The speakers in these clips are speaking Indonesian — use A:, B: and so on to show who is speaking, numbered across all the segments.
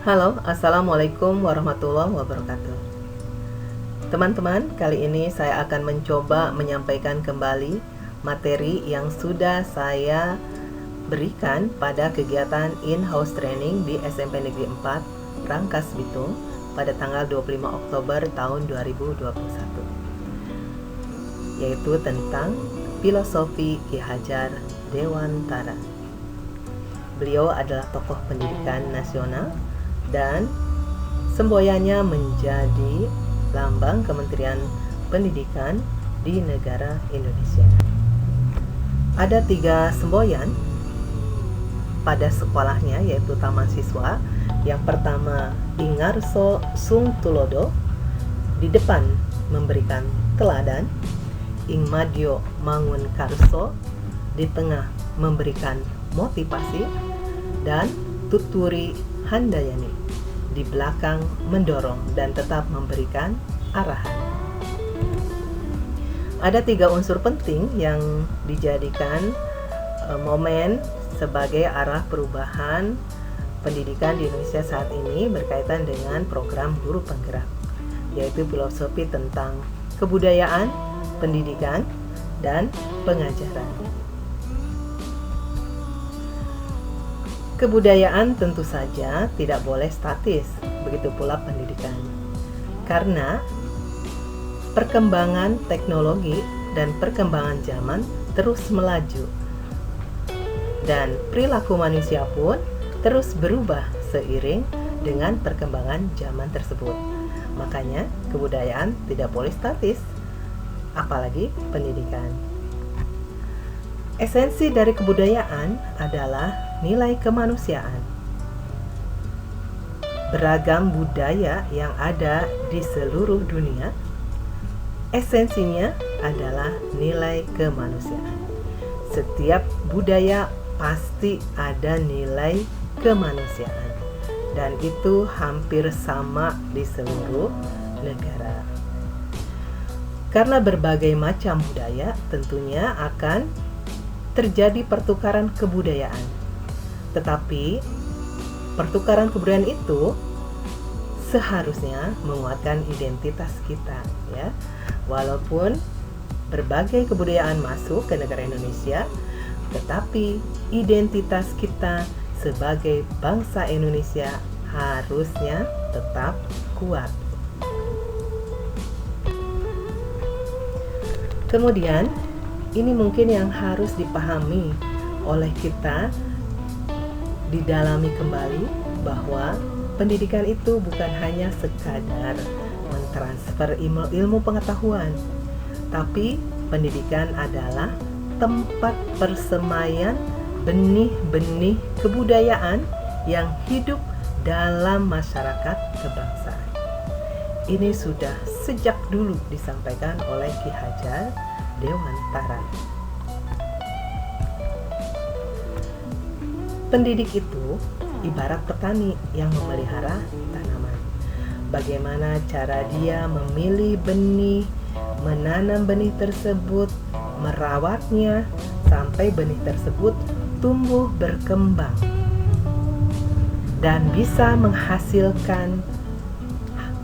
A: Halo, Assalamualaikum warahmatullahi wabarakatuh. Teman-teman, kali ini saya akan mencoba menyampaikan kembali materi yang sudah saya berikan pada kegiatan in-house training di SMP Negeri 4 Rangkas Bitung pada tanggal 25 Oktober tahun 2021, yaitu tentang filosofi Ki Hajar Dewantara. Beliau adalah tokoh pendidikan nasional dan semboyannya menjadi lambang Kementerian Pendidikan di negara Indonesia. Ada 3 semboyan pada sekolahnya, yaitu Taman Siswa. Yang pertama, Ingarso Sung Tulodo, di depan memberikan teladan. Ingmadyo Mangun Karso, di tengah memberikan motivasi. Dan Tuturi Handayani, di belakang mendorong dan tetap memberikan arahan. Ada 3 unsur penting yang dijadikan momen sebagai arah perubahan pendidikan di Indonesia saat ini berkaitan dengan program guru penggerak, yaitu filosofi tentang kebudayaan, pendidikan, dan pengajaran. Kebudayaan tentu saja tidak boleh statis, begitu pula pendidikan. Karena perkembangan teknologi dan perkembangan zaman terus melaju. Dan perilaku manusia pun terus berubah seiring dengan perkembangan zaman tersebut. Makanya kebudayaan tidak boleh statis, apalagi pendidikan. Esensi dari kebudayaan adalah nilai kemanusiaan. Beragam budaya yang ada di seluruh dunia, esensinya adalah nilai kemanusiaan. Setiap budaya pasti ada nilai kemanusiaan, dan itu hampir sama di seluruh negara. Karena berbagai macam budaya, tentunya akan terjadi pertukaran kebudayaan. Tetapi pertukaran kebudayaan itu seharusnya menguatkan identitas kita, ya. Walaupun berbagai kebudayaan masuk ke negara Indonesia, tetapi identitas kita sebagai bangsa Indonesia harusnya tetap kuat. Kemudian, ini mungkin yang harus dipahami oleh kita, didalami kembali bahwa pendidikan itu bukan hanya sekadar mentransfer ilmu pengetahuan, tapi pendidikan adalah tempat persemaian benih-benih kebudayaan yang hidup dalam masyarakat kebangsaan. Ini sudah sejak dulu disampaikan oleh Ki Hajar Dewantara. Pendidik itu ibarat petani yang memelihara tanaman. Bagaimana cara dia memilih benih, menanam benih tersebut, merawatnya sampai benih tersebut tumbuh berkembang dan bisa menghasilkan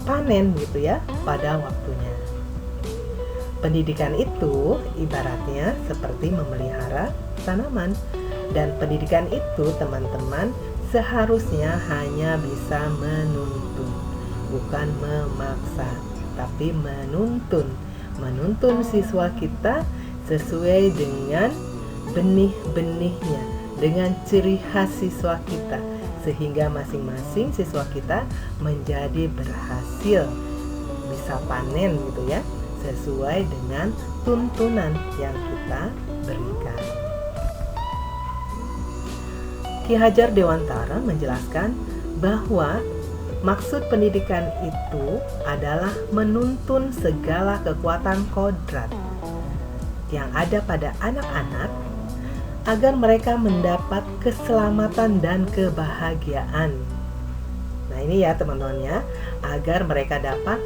A: panen gitu ya pada waktunya. Pendidikan itu ibaratnya seperti memelihara tanaman, dan pendidikan itu, teman-teman, seharusnya hanya bisa menuntun, bukan memaksa, tapi menuntun siswa kita sesuai dengan benih-benihnya, dengan ciri khas siswa kita, sehingga masing-masing siswa kita menjadi berhasil, bisa panen gitu ya, sesuai dengan tuntunan yang kita berikan. Ki Hajar Dewantara menjelaskan bahwa maksud pendidikan itu adalah menuntun segala kekuatan kodrat yang ada pada anak-anak agar mereka mendapat keselamatan dan kebahagiaan. Nah ini ya teman-teman ya, agar mereka dapat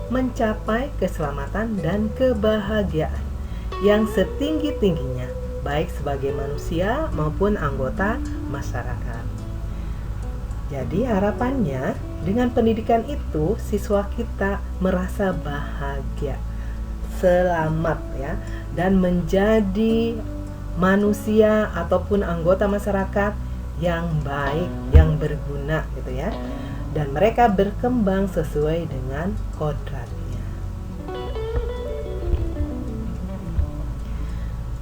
A: mencapai keselamatan dan kebahagiaan yang setinggi-tingginya, baik sebagai manusia maupun anggota masyarakat. Jadi harapannya dengan pendidikan itu siswa kita merasa bahagia, selamat ya, dan menjadi manusia ataupun anggota masyarakat yang baik, yang berguna gitu ya. Dan mereka berkembang sesuai dengan kodratnya.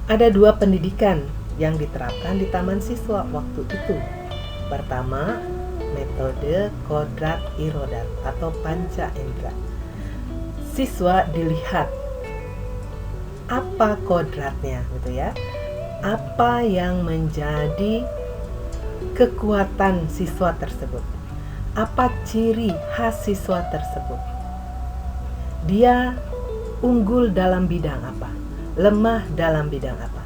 A: Ada 2 pendidikan yang diterapkan di taman siswa waktu itu. Pertama, metode kodrat irodat atau panca indera. Siswa dilihat apa kodratnya gitu ya. Apa yang menjadi kekuatan siswa tersebut? Apa ciri khas siswa tersebut? Dia unggul dalam bidang apa? Lemah dalam bidang apa?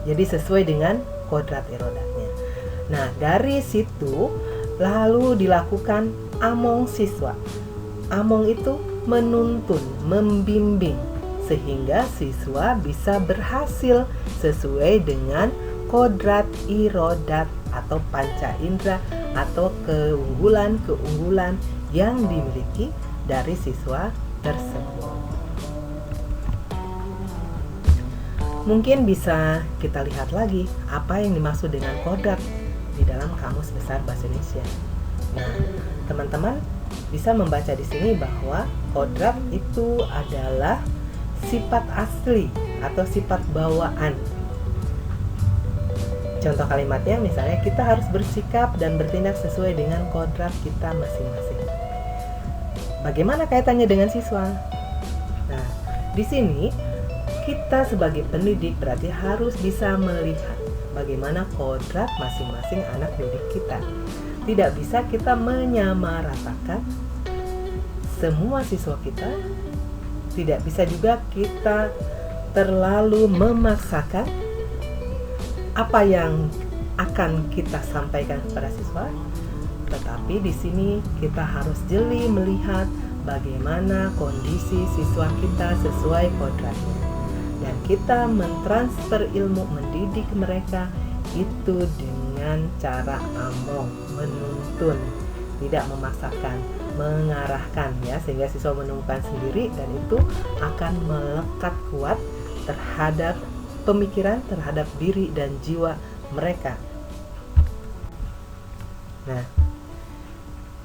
A: Jadi sesuai dengan kodrat irodatnya. Nah, dari situ lalu dilakukan among siswa. Among itu menuntun, membimbing, sehingga siswa bisa berhasil sesuai dengan kodrat irodat atau panca indera atau keunggulan-keunggulan yang dimiliki dari siswa tersebut. Mungkin bisa kita lihat lagi apa yang dimaksud dengan kodrat di dalam Kamus Besar Bahasa Indonesia. Nah, teman-teman bisa membaca di sini bahwa kodrat itu adalah sifat asli atau sifat bawaan. Contoh kalimatnya misalnya kita harus bersikap dan bertindak sesuai dengan kodrat kita masing-masing. Bagaimana kaitannya dengan siswa? Nah, di sini kita sebagai pendidik berarti harus bisa melihat bagaimana kodrat masing-masing anak didik kita. Tidak bisa kita menyamaratakan semua siswa kita. Tidak bisa juga kita terlalu memaksakan apa yang akan kita sampaikan kepada siswa. Tetapi di sini kita harus jeli melihat bagaimana kondisi siswa kita sesuai kodratnya. Dan kita mentransfer ilmu mendidik mereka itu dengan cara among, menuntun, tidak memaksakan, mengarahkan ya, sehingga siswa menemukan sendiri dan itu akan melekat kuat terhadap pemikiran, terhadap diri dan jiwa mereka. Nah,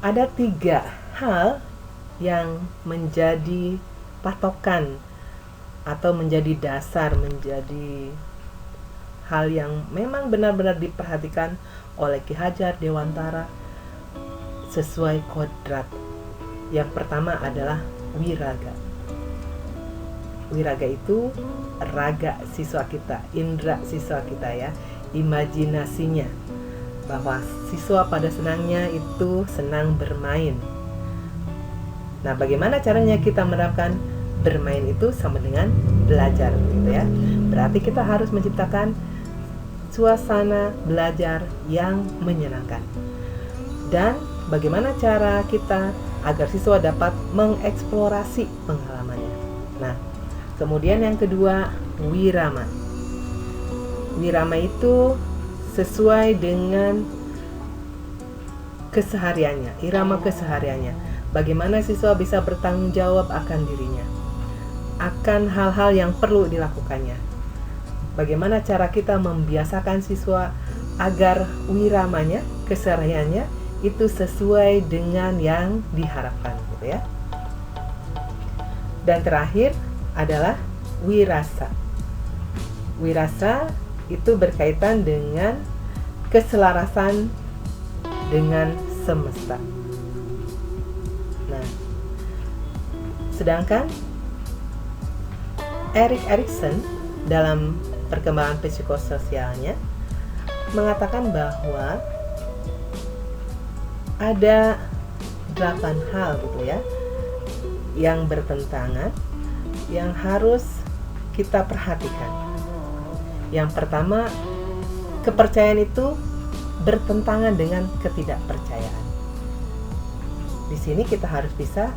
A: ada 3 hal yang menjadi patokan atau menjadi dasar, menjadi hal yang memang benar-benar diperhatikan oleh Ki Hajar Dewantara sesuai kodrat. Yang pertama adalah wiraga. Wiraga itu raga siswa kita, indera siswa kita ya, imajinasinya, bahwa siswa pada senangnya itu senang bermain. Nah, bagaimana caranya kita menerapkan bermain itu sama dengan belajar gitu ya. Berarti kita harus menciptakan suasana belajar yang menyenangkan. Dan bagaimana cara kita agar siswa dapat mengeksplorasi pengalamannya. Nah, kemudian yang kedua, wirama. Wirama itu sesuai dengan kesehariannya, irama kesehariannya. Bagaimana siswa bisa bertanggung jawab akan dirinya, akan hal-hal yang perlu dilakukannya. Bagaimana cara kita membiasakan siswa agar wiramanya, kesehariannya itu sesuai dengan yang diharapkan gitu ya. Dan terakhir adalah wirasa. Wirasa itu berkaitan dengan keselarasan dengan semesta. Nah, sedangkan Erik Erikson dalam perkembangan psikososialnya mengatakan bahwa ada 8 hal gitu ya yang bertentangan yang harus kita perhatikan. Yang pertama, kepercayaan itu bertentangan dengan ketidakpercayaan. Di sini kita harus bisa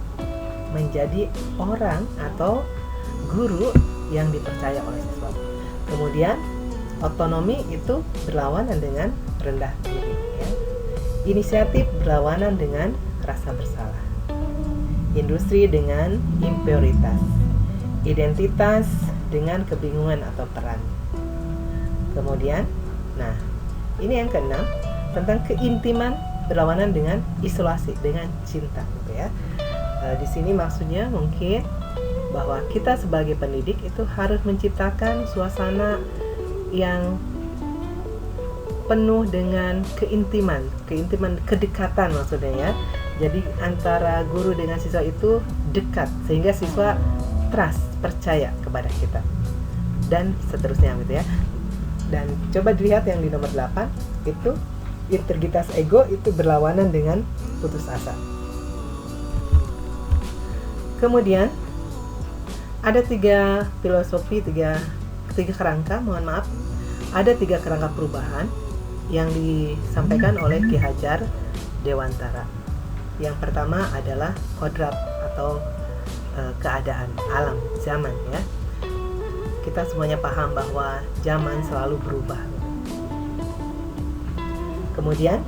A: menjadi orang atau guru yang dipercaya oleh siswa. Kemudian otonomi itu berlawanan dengan rendah diri ya. Inisiatif berlawanan dengan rasa bersalah. Industri dengan impuritas. Identitas dengan kebingungan atau peran. Kemudian, nah, ini yang keenam, tentang keintiman berlawanan dengan isolasi, dengan cinta, gitu ya. Di sini maksudnya mungkin bahwa kita sebagai pendidik itu harus menciptakan suasana yang penuh dengan keintiman, kedekatan maksudnya ya. Jadi antara guru dengan siswa itu dekat sehingga siswa trust, percaya kepada kita. Dan seterusnya gitu ya. Dan coba dilihat yang di nomor 8, itu integritas ego itu berlawanan dengan putus asa. Kemudian ada tiga kerangka, ada tiga kerangka perubahan yang disampaikan oleh Ki Hajar Dewantara. Yang pertama adalah kodrat atau keadaan alam, zaman ya. Kita semuanya paham bahwa zaman selalu berubah. Kemudian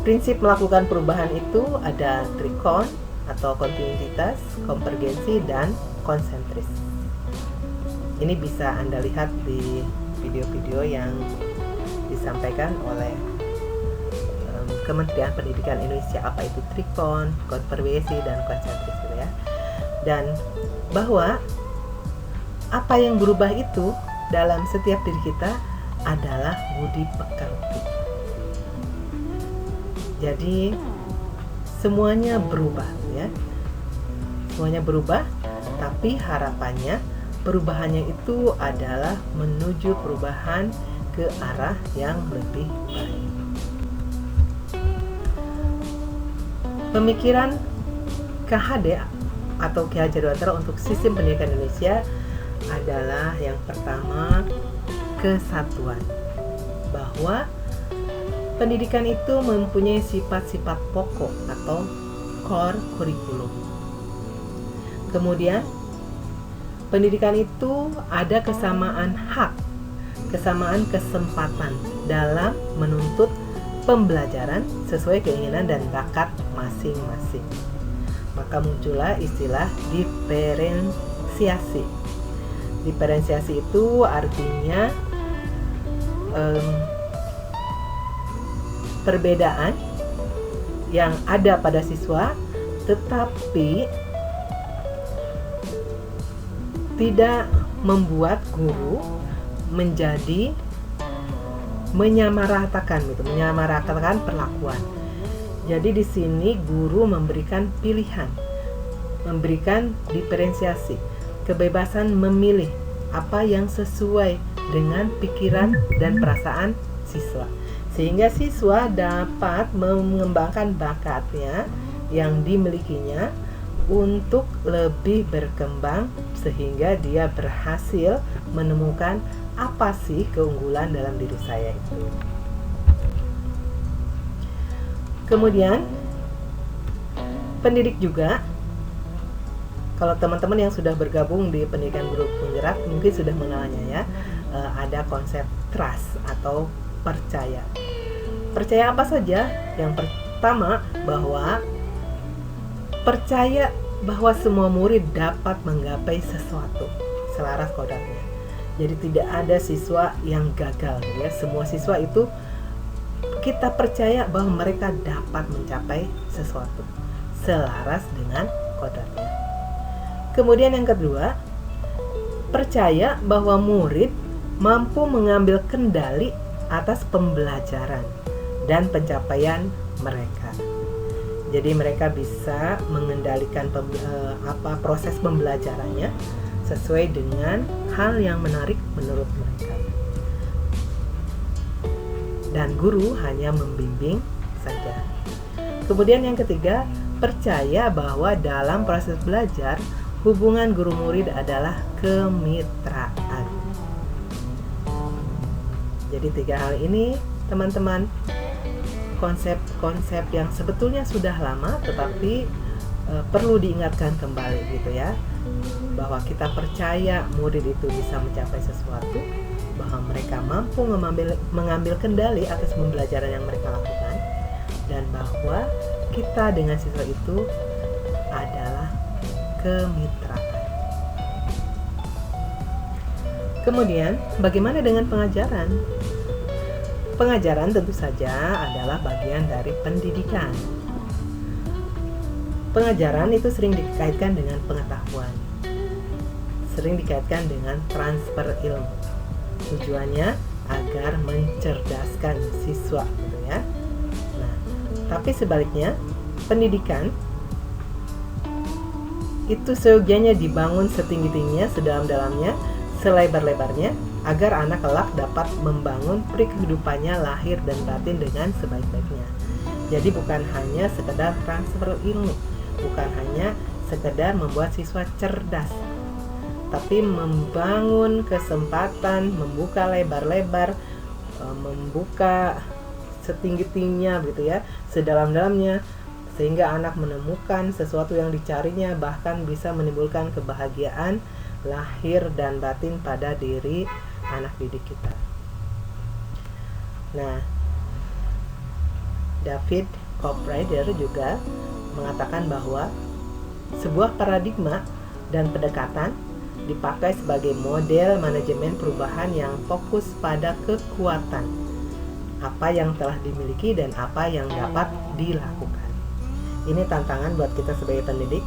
A: prinsip melakukan perubahan itu ada trikon atau kontinuitas, konvergensi, dan konsentris. Ini bisa Anda lihat di video-video yang disampaikan oleh Kementerian Pendidikan Indonesia, apa itu trikon, konvergensi, dan konsentris gitu ya. Dan bahwa apa yang berubah itu dalam setiap diri kita adalah budi pekerti. Jadi semuanya berubah ya. Semuanya berubah, tapi harapannya perubahannya itu adalah menuju perubahan ke arah yang lebih baik. Pemikiran KHD atau Ki Hajar Dewantara untuk sistem pendidikan Indonesia adalah yang pertama, kesatuan. Bahwa pendidikan itu mempunyai sifat-sifat pokok atau core kurikulum. Kemudian pendidikan itu ada kesamaan hak, kesamaan kesempatan dalam menuntut pembelajaran sesuai keinginan dan bakat masing-masing. Maka muncullah istilah diferensiasi. Diferensiasi itu artinya perbedaan yang ada pada siswa, tetapi tidak membuat guru menjadi menyamaratakan perlakuan. Jadi di sini guru memberikan pilihan, memberikan diferensiasi, kebebasan memilih apa yang sesuai dengan pikiran dan perasaan siswa, sehingga siswa dapat mengembangkan bakatnya yang dimilikinya untuk lebih berkembang sehingga dia berhasil menemukan apa sih keunggulan dalam diri saya itu. Kemudian pendidik juga, kalau teman-teman yang sudah bergabung di pendidikan guru penggerak mungkin sudah mengenalnya ya, ada konsep trust atau percaya. Percaya apa saja? Yang pertama, bahwa percaya bahwa semua murid dapat menggapai sesuatu selaras kodratnya. Jadi tidak ada siswa yang gagal ya. Semua siswa itu kita percaya bahwa mereka dapat mencapai sesuatu selaras dengan kodratnya. Kemudian yang kedua, percaya bahwa murid mampu mengambil kendali atas pembelajaran dan pencapaian mereka. Jadi mereka bisa mengendalikan proses pembelajarannya sesuai dengan hal yang menarik menurut mereka. Dan guru hanya membimbing saja. Kemudian yang ketiga, percaya bahwa dalam proses belajar hubungan guru murid adalah kemitraan. Jadi tiga hal ini teman-teman, konsep-konsep yang sebetulnya sudah lama tetapi perlu diingatkan kembali gitu ya, bahwa kita percaya murid itu bisa mencapai sesuatu, bahwa mereka mampu mengambil kendali atas pembelajaran yang mereka lakukan, dan bahwa kita dengan siswa itu adalah kemitraan. Kemudian, bagaimana dengan pengajaran? Pengajaran tentu saja adalah bagian dari pendidikan. Pengajaran itu sering dikaitkan dengan pengetahuan, sering dikaitkan dengan transfer ilmu. Tujuannya agar mencerdaskan siswa, gitu ya. Nah, tapi sebaliknya, pendidikan itu seyogianya dibangun setinggi-tingginya, sedalam-dalamnya, selebar-lebarnya, agar anak kelak dapat membangun kehidupannya lahir dan batin dengan sebaik-baiknya. Jadi bukan hanya sekedar transfer ilmu, bukan hanya sekedar membuat siswa cerdas, tapi membangun kesempatan, membuka lebar-lebar, membuka setinggi-tingginya gitu ya, sedalam-dalamnya, sehingga anak menemukan sesuatu yang dicarinya, bahkan bisa menimbulkan kebahagiaan lahir dan batin pada diri anak didik kita. Nah, David Copprider juga mengatakan bahwa sebuah paradigma dan pendekatan dipakai sebagai model manajemen perubahan yang fokus pada kekuatan, apa yang telah dimiliki dan apa yang dapat dilakukan. Ini tantangan buat kita sebagai pendidik.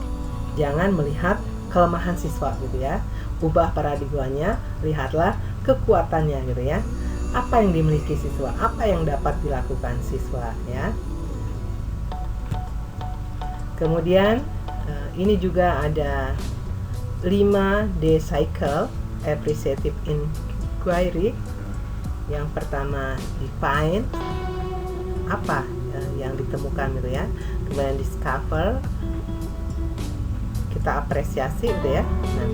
A: Jangan melihat kelemahan siswa gitu ya. Ubah paradigmanya, lihatlah kekuatannya gitu ya. Apa yang dimiliki siswa, apa yang dapat dilakukan siswa ya. Kemudian ini juga ada 5D cycle appreciative inquiry. Yang pertama, define, apa yang ditemukan gitu ya. Kemudian discover, kita apresiasi gitu ya. Nah,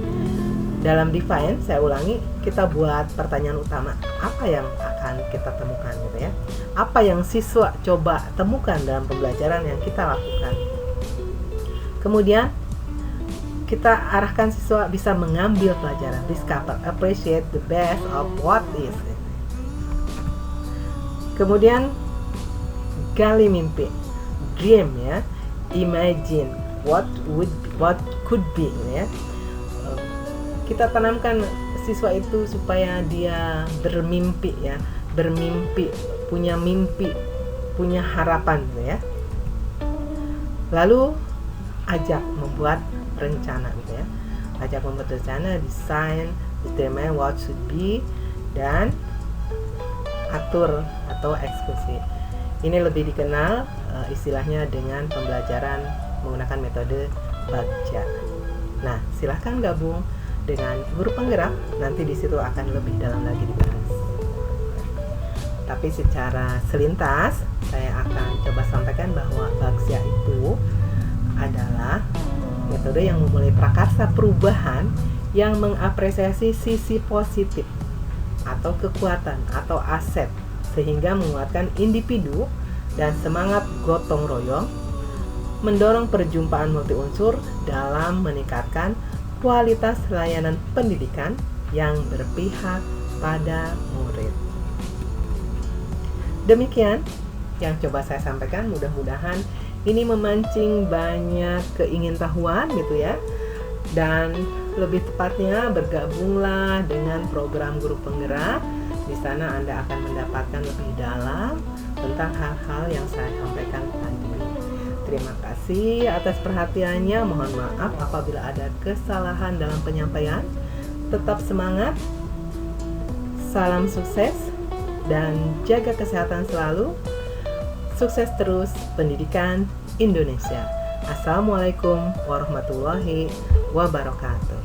A: dalam define, saya ulangi, kita buat pertanyaan utama, apa yang akan kita temukan gitu ya. Apa yang siswa coba temukan dalam pembelajaran yang kita lakukan. Kemudian kita arahkan siswa bisa mengambil pelajaran, discover, appreciate the best of what is. Kemudian gali mimpi, dream ya, imagine what could be ya. Kita tanamkan siswa itu supaya dia bermimpi ya, punya mimpi, punya harapan gitu ya. Lalu ajak membuat rencana gitu ya. Ajak membuat rencana, desain, determine what should be, dan atur atau eksekusi. Ini lebih dikenal istilahnya dengan pembelajaran menggunakan metode Bagja. Nah, silahkan gabung dengan guru penggerak, nanti di situ akan lebih dalam lagi dibahas. Tapi secara selintas saya akan coba sampaikan bahwa Bagja itu adalah metode yang memulai prakarsa perubahan yang mengapresiasi sisi positif atau kekuatan atau aset, sehingga menguatkan individu dan semangat gotong royong, mendorong perjumpaan multi unsur dalam meningkatkan kualitas layanan pendidikan yang berpihak pada murid. Demikian yang coba saya sampaikan, mudah-mudahan ini memancing banyak keingintahuan gitu ya. Dan lebih tepatnya bergabunglah dengan program guru penggerak. Di sana Anda akan mendapatkan lebih dalam tentang hal-hal yang saya sampaikan tadi. Terima kasih atas perhatiannya. Mohon maaf apabila ada kesalahan dalam penyampaian. Tetap semangat. Salam sukses dan jaga kesehatan selalu. Sukses terus pendidikan Indonesia. Assalamualaikum warahmatullahi wabarakatuh.